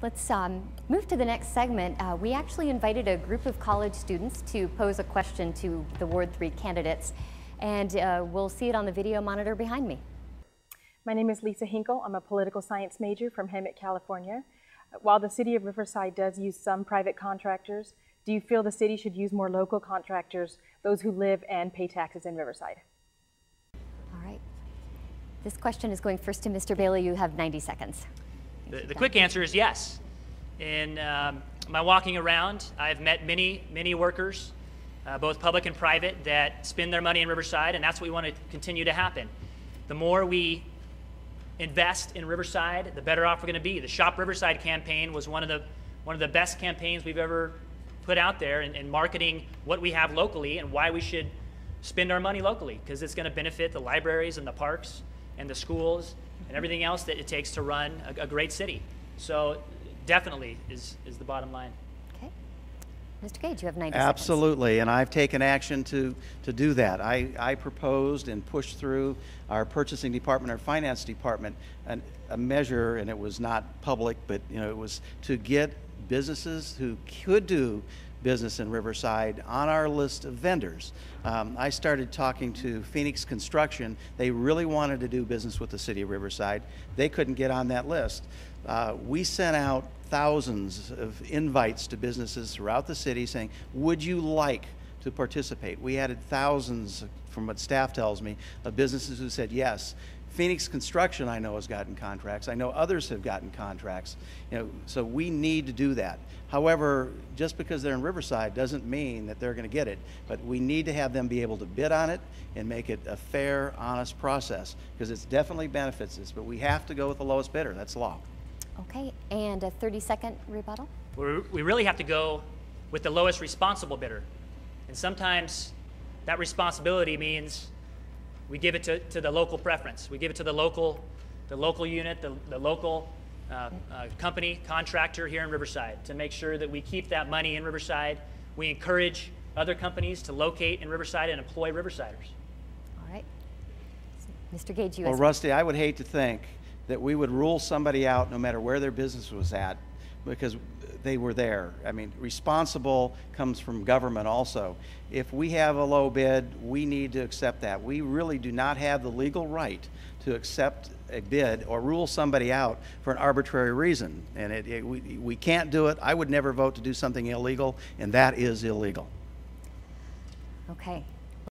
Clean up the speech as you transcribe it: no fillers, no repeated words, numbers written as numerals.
Let's move to the next segment. We actually invited a group of college students to pose a question to the Ward 3 candidates, and we'll see it on the video monitor behind me. My name is Lisa Hinkle. I'm a political science major from Hemet, California. While the City of Riverside does use some private contractors, do you feel the city should use more local contractors, those who live and pay taxes in Riverside? All right. This question is going first to Mr. Bailey. You have 90 seconds. The quick answer is yes. In my walking around, I've met many workers, both public and private, that spend their money in Riverside, and that's what we want to continue to happen. The more we invest in Riverside, the better off we're going to be. The Shop Riverside campaign was one of the best campaigns we've ever put out there in marketing what we have locally and why we should spend our money locally, because it's going to benefit the libraries and the parks and the schools and everything else that it takes to run a great city. So definitely is the bottom line. Okay. Mr. Gage, you have 90 Absolutely, and I've taken action to do that. I proposed and pushed through our purchasing department, our finance department, a measure, and it was not public, but it was to get businesses who could do business in Riverside on our list of vendors. I started talking to Phoenix Construction. They really wanted to do business with the City of Riverside. They couldn't get on that list. We sent out thousands of invites to businesses throughout the city saying, would you like to participate? We added thousands, from what staff tells me, of businesses who said yes. Phoenix Construction, I know, has gotten contracts. I know others have gotten contracts. So we need to do that. However, just because they're in Riverside doesn't mean that they're going to get it. But we need to have them be able to bid on it and make it a fair, honest process, because it definitely benefits us. But we have to go with the lowest bidder. That's law. Okay, and a 30-second rebuttal. We really have to go with the lowest responsible bidder. And sometimes that responsibility means we give it to the local preference. We give it to the local unit, the local company, contractor here in Riverside, to make sure that we keep that money in Riverside. We encourage other companies to locate in Riverside and employ Riversiders. All right. Mr. Gage, you. Well, Rusty, I would hate to think that we would rule somebody out no matter where their business was at because they were there. I mean, responsible comes from government also. If we have a low bid, we need to accept that. We really do not have the legal right to accept a bid or rule somebody out for an arbitrary reason. And we can't do it. I would never vote to do something illegal, and that is illegal. Okay.